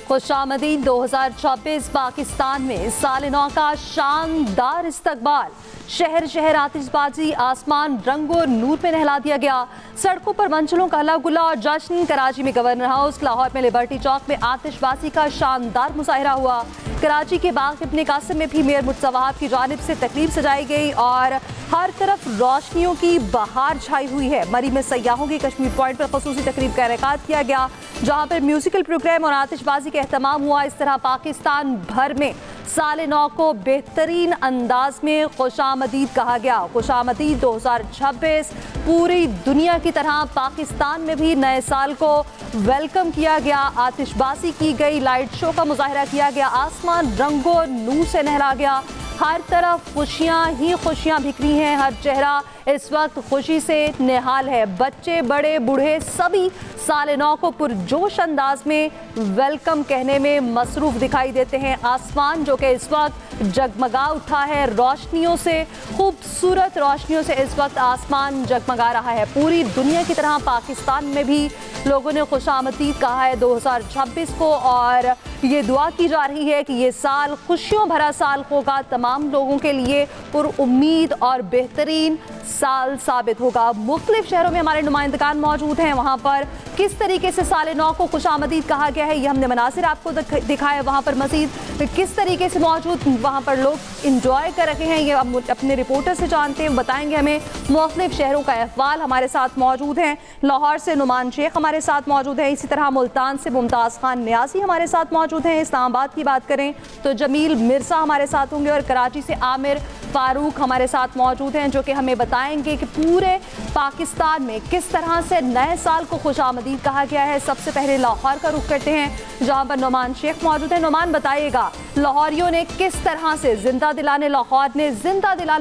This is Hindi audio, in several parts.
खुशामदीद 2024 पाकिस्तान में साल नौ का शानदार इस्तकबाल। शहर शहर आतिशबाजी, आसमान रंग और नूर में नहला दिया गया। सड़कों पर मंजिलों का हल्ला गुल्ला और जश्न। कराची में गवर्नर हाउस, लाहौर में लिबर्टी चौक में आतिशबाजी का शानदार मुजाहिरा हुआ। कराची के बाग इब्ने कासिम में भी मेयर मुर्तज़ा वहाब की जानिब से तकरीब सजाई गई और हर तरफ रोशनियों की बहार छाई हुई है। मरी में सयाहों की कश्मीर पॉइंट पर खसूसी तकरीब का इनेकाद किया गया, जहाँ पर म्यूजिकल प्रोग्राम और आतिशबाजी का एहतमाम हुआ। इस तरह पाकिस्तान भर में साल नौ को बेहतरीन अंदाज में खुशामदीद कहा गया। खुशामदीद 2026 पूरी दुनिया की तरह पाकिस्तान में भी नए साल को वेलकम किया गया। आतिशबाजी की गई, लाइट शो का मुजाहिरा किया गया, आसमान रंगों नूर से नहला गया। हर तरफ खुशियाँ ही खुशियाँ बिखरी हैं। हर चेहरा इस वक्त खुशी से निहाल है। बच्चे, बड़े, बूढ़े सभी साल नौ को पुरजोश अंदाज में वेलकम कहने में मसरूफ दिखाई देते हैं। आसमान जो कि इस वक्त जगमगा उठा है रोशनियों से, खूबसूरत रोशनियों से इस वक्त आसमान जगमगा रहा है। पूरी दुनिया की तरह पाकिस्तान में भी लोगों ने खुशामदीद कहा है 2026 को, और ये दुआ की जा रही है कि ये साल खुशियों भरा साल होगा, तमाम लोगों के लिए पुरउम्मीद और बेहतरीन साल साबित होगा। मुख्तलिफ शहरों में हमारे नुमाइंदगान मौजूद हैं। वहाँ पर किस तरीके से साल नौ को खुशामदीद कहा गया है, ये हमने मनासिर आपको दिखाया। वहाँ पर मज़ीद किस तरीके से मौजूद वहाँ पर लोग इंजॉय कर रहे हैं, ये हम अपने रिपोर्टर से जानते हैं, बताएंगे हमें। मुख्तलिफ शहरों का अहवाल हमारे साथ मौजूद हैं। लाहौर से नुमान शेख हमारे साथ मौजूद हैं, इसी तरह मुल्तान से मुमताज़ खान न्याजी हमारे साथ मौजूद हैं। इस्लामाबाद की बात करें तो जमील मिर्ज़ा हमारे साथ होंगे, और कराची से आमिर फारूक हमारे साथ मौजूद हैं, जो कि हमें बताएंगे कि पूरे पाकिस्तान में किस तरह से नए साल को खुशामदीद कहा गया है। सबसे पहले लाहौर का रुख करते हैं, जहां पर नुमान शेख मौजूद है। नुमान, बताइएगा लाहौरियों ने किस तरह से जिंदा दिलाने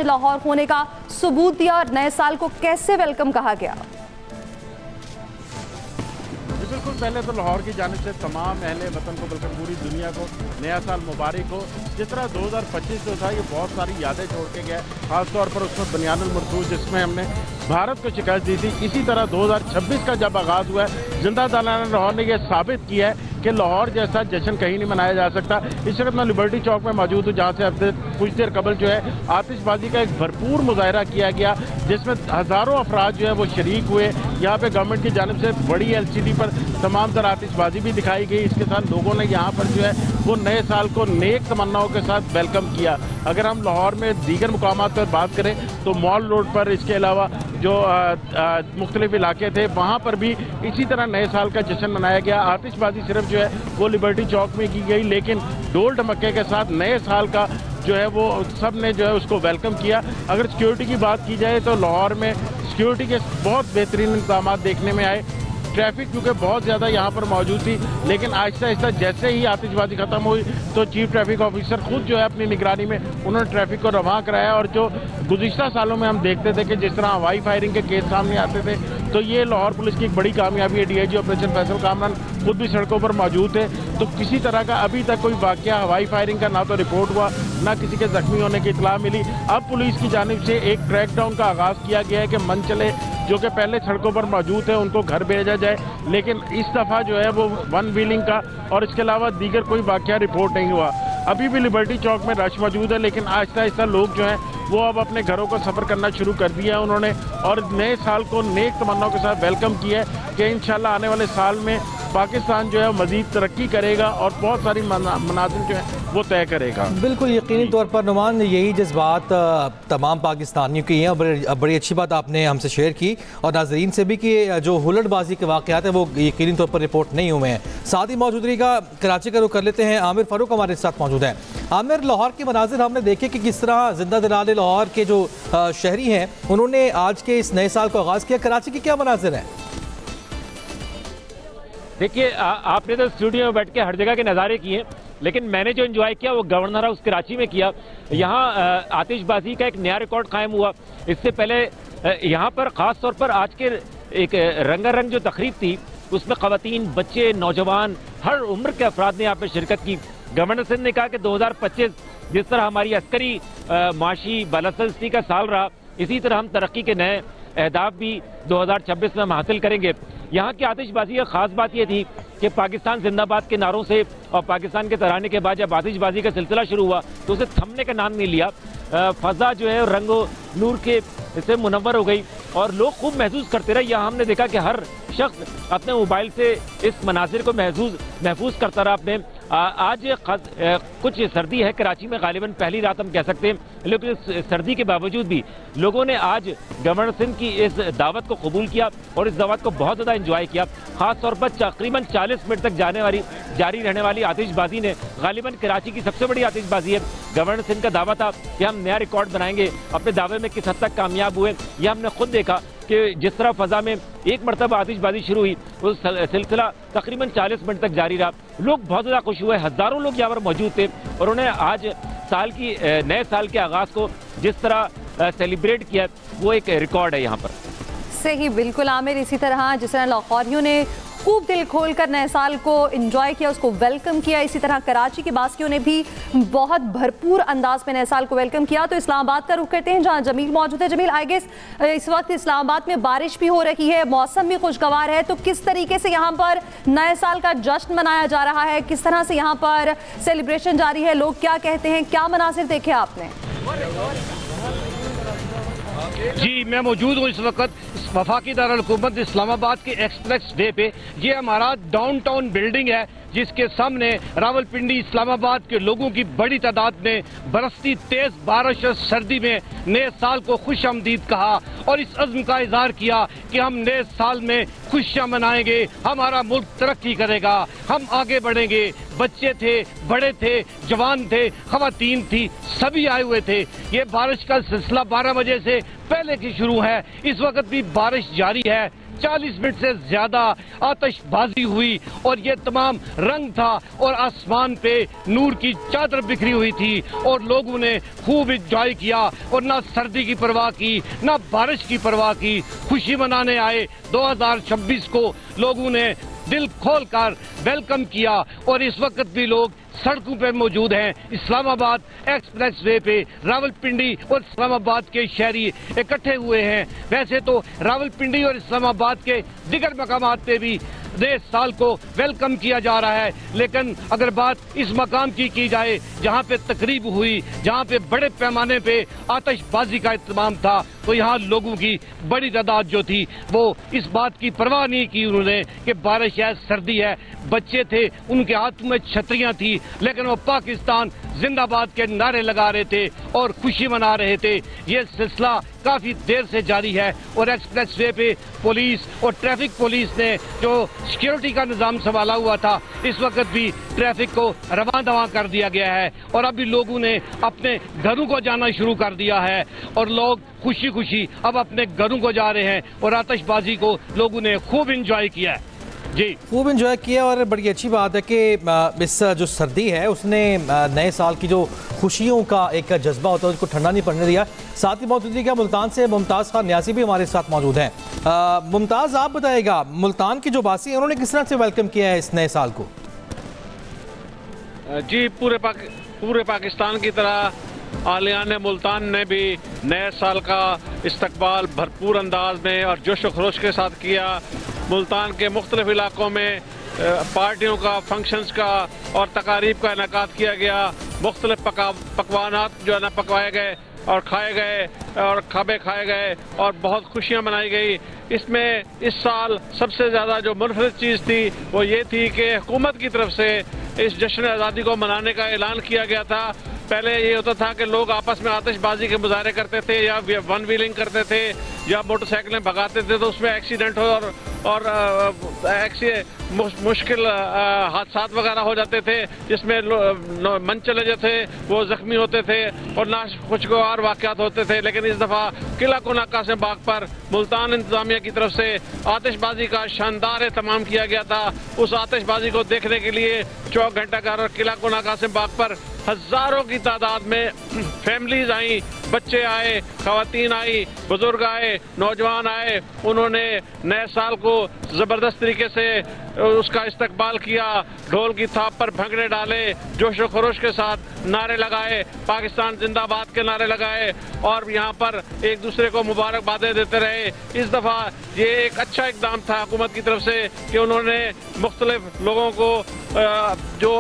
लाहौर होने का सबूत दिया और नए साल को कैसे वेलकम कहा गया? बिल्कुल, पहले तो लाहौर की जानिब से तमाम अहले वतन को बल्कि पूरी दुनिया को नया साल मुबारक हो। जिस तरह 2025 जो था ये बहुत सारी यादें छोड़ के गया, खासतौर पर उसमें बुनियादुल मरसूस जिसमें हमने भारत को शिकस्त दी थी। इसी तरह 2026 का जब आगाज़ हुआ है, जिंदा दिलाने लाहौर ने यह साबित किया है कि लाहौर जैसा जश्न कहीं नहीं मनाया जा सकता। इस वक्त मैं लिबर्टी चौक में मौजूद हूँ, जहाँ से अब कुछ देर कबल जो है आतिशबाजी का एक भरपूर मुजाहिरा किया गया, जिसमें हज़ारों अफराद जो है वो शरीक हुए। यहाँ पे गवर्नमेंट की जानिब से बड़ी LCD पर तमाम तरह आतिशबाजी भी दिखाई गई। इसके साथ लोगों ने यहाँ पर जो है वो नए साल को नेक तमन्नाओं के साथ वेलकम किया। अगर हम लाहौर में दीगर मुकामात पर बात करें तो मॉल रोड पर, इसके अलावा जो मुख्तलिफ इलाके थे वहाँ पर भी इसी तरह नए साल का जश्न मनाया गया। आतिशबाजी सिर्फ जो है वो लिबर्टी चौक में की गई, लेकिन ढोल ढमक्के के साथ नए साल का जो है वो सब ने जो है उसको वेलकम किया। अगर सिक्योरिटी की बात की जाए तो लाहौर में सिक्योरिटी के बहुत बेहतरीन इंतजाम देखने में आए। ट्रैफिक क्योंकि बहुत ज़्यादा यहाँ पर मौजूद थी, लेकिन आहिस्ता आहिस्ता जैसे ही आतिशबाजी ख़त्म हुई तो चीफ ट्रैफिक ऑफिसर खुद जो है अपनी निगरानी में उन्होंने ट्रैफिक को रवां कराया। और जो गुज़िश्ता सालों में हम देखते थे कि जिस तरह हवाई फायरिंग के केस सामने आते थे, तो ये लाहौर पुलिस की एक बड़ी कामयाबी है। DIG ऑपरेशन फैसल कामरान खुद भी सड़कों पर मौजूद थे, तो किसी तरह का अभी तक कोई वाकया हवाई फायरिंग का ना तो रिपोर्ट हुआ, ना किसी के जख्मी होने की इतला मिली। अब पुलिस की जानिब से एक क्रैकडाउन का आगाज़ किया गया है कि मनचले जो कि पहले सड़कों पर मौजूद है उनको घर भेजा जाए, लेकिन इस दफ़ा जो है वो वन व्हीलिंग का और इसके अलावा दीगर कोई वाकया रिपोर्ट नहीं हुआ। अभी भी लिबर्टी चौक में रश मौजूद है, लेकिन आहिस्ता आहिस्ता लोग जो हैं वो अब अपने घरों को सफ़र करना शुरू कर दिया है उन्होंने, और नए साल को नेक तमन्नाओं के साथ वेलकम किया है कि इंशाल्लाह आने वाले साल में पाकिस्तान जो है मज़ीद तरक्की करेगा और बहुत सारी मनाजिल जो है वो तय करेगा। बिल्कुल यकीनी तौर पर नुमान, यही जज्बात तमाम पाकिस्तानियों की हैं। बड़ी अच्छी बात आपने हमसे शेयर की, और नाजरीन से भी कि जो हुल्लड़बाजी के वाक़यात हैं वो यकीनी तौर पर रिपोर्ट नहीं हुए हैं। साथ ही मौजूदगी का कराची का रुख कर लेते हैं, आमिर फारूक हमारे साथ मौजूद हैं। आमिर, लाहौर के मनाजिर हमने देखे कि किस तरह जिंदा दिलाने लाहौर के जो शहरी हैं उन्होंने आज के इस नए साल को आगाज़ किया। कराची के क्या मनाजिर हैं? देखिए, आपने तो स्टूडियो में बैठ के हर जगह के नज़ारे किए, लेकिन मैंने जो एंजॉय किया वो गवर्नर हाउस कराची में किया। यहाँ आतिशबाजी का एक नया रिकॉर्ड कायम हुआ। इससे पहले यहाँ पर ख़ास तौर पर आज के एक रंगारंग जो तकरीब थी उसमें ख़वातीन, बच्चे, नौजवान, हर उम्र के अफराद ने यहाँ पर शिरकत की। गवर्नर सिंह ने कहा कि 2025 जिस तरह हमारी अस्करी माशी बालासल्ती का साल रहा, इसी तरह हम तरक्की के नए अहदाफ भी 2026 में हम हासिल करेंगे। यहाँ की आतिशबाजी की खास बात यह थी कि पाकिस्तान जिंदाबाद के नारों से और पाकिस्तान के तराने के बाद जब आतिशबाजी का सिलसिला शुरू हुआ तो उसे थमने का नाम नहीं लिया। फजा जो है रंगो नूर के इससे मुनव्वर हो गई और लोग खूब महसूस करते रहे। यहाँ हमने देखा कि हर शख्स अपने मोबाइल से इस मनाजिर को महफूज करता रहा। अपने आज कुछ सर्दी है कराची में, गालिबन पहली रात हम कह सकते हैं, लेकिन इस सर्दी के बावजूद भी लोगों ने आज गवर्नर सिंध की इस दावत को कबूल किया और इस दावत को बहुत ज़्यादा एंजॉय किया। खास तौर पर तकरीबन 40 मिनट तक जारी रहने वाली आतिशबाजी ने गालिबन कराची की सबसे बड़ी आतिशबाजी है। गवर्नर सिंध का दावा था कि हम नया रिकॉर्ड बनाएंगे, अपने दावे में किस हद तक कामयाब हुए यह हमने खुद देखा कि जिस तरह फजा में एक मरतबा आतिशबाजी शुरू हुई उस सिलसिला तकरीबन 40 मिनट तक जारी रहा। लोग बहुत ज़्यादा खुश हुए, हज़ारों लोग यहाँ पर मौजूद थे और उन्हें आज नए साल के आगाज़ को जिस तरह सेलिब्रेट किया वो एक रिकॉर्ड है यहाँ पर। सही, बिल्कुल आमिर। इसी तरह जिस तरह लाहौरियों ने खूब दिल खोलकर नए साल को एंजॉय किया, उसको वेलकम किया, इसी तरह कराची के बासियों ने भी बहुत भरपूर अंदाज में नए साल को वेलकम किया। तो इस्लामाबाद का रुख करते हैं जहां जमील मौजूद है। जमील, आई गेस इस वक्त इस्लामाबाद में बारिश भी हो रही है, मौसम भी खुशगवार है, तो किस तरीके से यहाँ पर नए साल का जश्न मनाया जा रहा है, किस तरह से यहाँ पर सेलिब्रेशन जारी है, लोग क्या कहते हैं, क्या मनासिर देखे आपने? जी, मैं मौजूद हूँ इस वक्त वफाकी दारुल हुकूमत इस्लामाबाद के एक्सप्रेस वे पे। ये हमारा डाउनटाउन बिल्डिंग है जिसके सामने रावलपिंडी इस्लामाबाद के लोगों की बड़ी तादाद ने बरसती तेज बारिश और सर्दी में नए साल को खुश आमदीद कहा और इस अज़्म का इजहार किया कि हम नए साल में खुशियां मनाएंगे, हमारा मुल्क तरक्की करेगा, हम आगे बढ़ेंगे। बच्चे थे, बड़े थे, जवान थे, ख़वातीन थी, सभी आए हुए थे। ये बारिश का सिलसिला 12 बजे से पहले की शुरू है, इस वक्त भी बारिश जारी है। 40 मिनट से ज्यादा आतिशबाजी हुई और ये तमाम रंग था और आसमान पे नूर की चादर बिखरी हुई थी और लोगों ने खूब इंजॉय किया और ना सर्दी की परवाह की ना बारिश की परवाह की। खुशी मनाने आए 2026 को लोगों ने दिल खोलकर वेलकम किया और इस वक्त भी लोग सड़कों पे मौजूद हैं। इस्लामाबाद एक्सप्रेस वे पे रावलपिंडी और इस्लामाबाद के शहरी इकट्ठे हुए हैं। वैसे तो रावलपिंडी और इस्लामाबाद के दिगर मकामात पे भी नए साल को वेलकम किया जा रहा है, लेकिन अगर बात इस मकाम की जाए जहां पे तकरीब हुई, जहां पे बड़े पैमाने पे आतिशबाजी का इत्मीनान था, तो यहाँ लोगों की बड़ी तादाद जो थी वो इस बात की परवाह नहीं की उन्होंने कि बारिश है, सर्दी है। बच्चे थे, उनके हाथ में छतरियां थी, लेकिन वो पाकिस्तान जिंदाबाद के नारे लगा रहे थे और खुशी मना रहे थे। ये सिलसिला काफी देर से जारी है और एक्सप्रेस वे पे पुलिस और ट्रैफिक पुलिस ने जो सिक्योरिटी का निजाम संभाला हुआ था, इस वक्त भी ट्रैफिक को रवां दवां कर दिया गया है और अभी लोगों ने अपने घरों को जाना शुरू कर दिया है और लोग खुशी खुशी अब अपने घरों को जा रहे हैं और आतिशबाजी को लोगों ने खूब इंजॉय किया है। जी, खूब इंजॉय किया और बड़ी अच्छी बात है कि इस जो सर्दी है उसने नए साल की जो खुशियों का एक जज्बा होता है उसको ठंडा नहीं पड़ने दिया। साथ ही मौजूदगी का मुल्तान से मुमताज़ खान न्यासी भी हमारे साथ मौजूद हैं। मुमताज़, आप बताइएगा मुल्तान के जो वासी हैं उन्होंने किस तरह से वेलकम किया है इस नए साल को? जी, पूरे पाकिस्तान की तरह आलियान मुल्तान ने भी नए साल का इस्तकबाल भरपूर अंदाज में और जोश व खरोश के साथ किया। मुल्तान के मुख्तलिफ इलाकों में पार्टियों का, फंक्शंस का और तकारीब का इनेकाद किया गया। मुख्तलिफ पकवानात जो है ना पकवाए गए और खाए गए और खाबे खाए गए और बहुत खुशियां मनाई गई। इसमें इस साल सबसे ज़्यादा जो मुनफरद चीज़ थी वो ये थी कि हुकूमत की तरफ से इस जश्न आज़ादी को मनाने का ऐलान किया गया था। पहले ये होता था कि लोग आपस में आतिशबाजी के मुजाहरे करते थे या वन व्हीलिंग करते थे या मोटरसाइकिलें भगाते थे तो उसमें एक्सीडेंट हो और मुश्किल हादसा वगैरह हो जाते थे जिसमें मनचले जो थे वो जख्मी होते थे और नाखुशगवार वाक़यात होते थे। लेकिन इस दफ़ा किला कोना कासिम बाग पर मुल्तान इंतजामिया की तरफ से आतिशबाजी का शानदार एहतमाम किया गया था। उस आतिशबाजी को देखने के लिए 24 घंटा घर और किला कोना कासिम बाग पर हजारों की तादाद में फैमिलीज आई, बच्चे आए, खवातीन आई, बुजुर्ग आए, नौजवान आए। उन्होंने नए साल को जबरदस्त तरीके से उसका इस्तकबाल किया, ढोल की थाप पर भंगड़े डाले, जोश व खरोश के साथ नारे लगाए, पाकिस्तान जिंदाबाद के नारे लगाए और यहाँ पर एक दूसरे को मुबारकबादें देते रहे। इस दफा ये एक अच्छा इकदाम था हुकूमत की तरफ से कि उन्होंने मुख्तलिफ लोगों को जो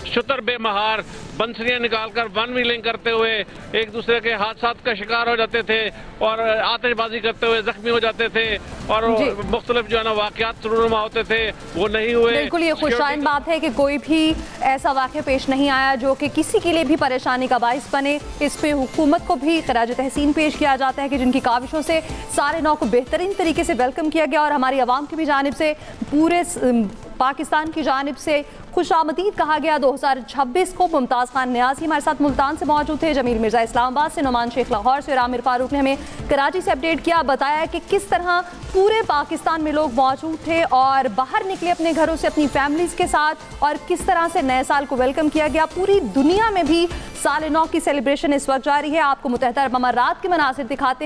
शुतर बेमहार बंसरियां निकालकर वन व्हीलिंग करते हुए एक दूसरे के हादसात का शिकार हो जाते थे और आतिशबाजी करते हुए जख्मी हो जाते थे और मुख्तलिफ जो है ना वाकयात सुरूनुमा होते थे, वो नहीं हुए। बिल्कुल ये खुशाइन बात है कि कोई भी ऐसा वाक़या पेश नहीं आया जो कि किसी के लिए भी परेशानी का बाइस बने। इस पे हुकूमत को भी खराज तहसीन पेश किया जाता है कि जिनकी काविशों से साले नौ को बेहतरीन तरीके से वेलकम किया गया और हमारी आवाम की भी जानिब से पूरे पाकिस्तान की जानिब से खुशामदीद कहा गया। 2026 को मुमताज़ खान न्याज़ी हमारे साथ मुल्तान से मौजूद थे, जमील मिर्जा इस्लामाबाद से, नोमान शेख लाहौर से और आमिर फारूक ने हमें कराची से अपडेट किया, बताया कि किस तरह पूरे पाकिस्तान में लोग मौजूद थे और बाहर निकले अपने घरों से अपनी फैमिलीज के साथ और किस तरह से नए साल को वेलकम किया गया। पूरी दुनिया में भी साल नौ की सेलिब्रेशन इस वक्त जारी है। आपको मुत्तहदा अरब अमारात के मनासिर दिखाते हैं।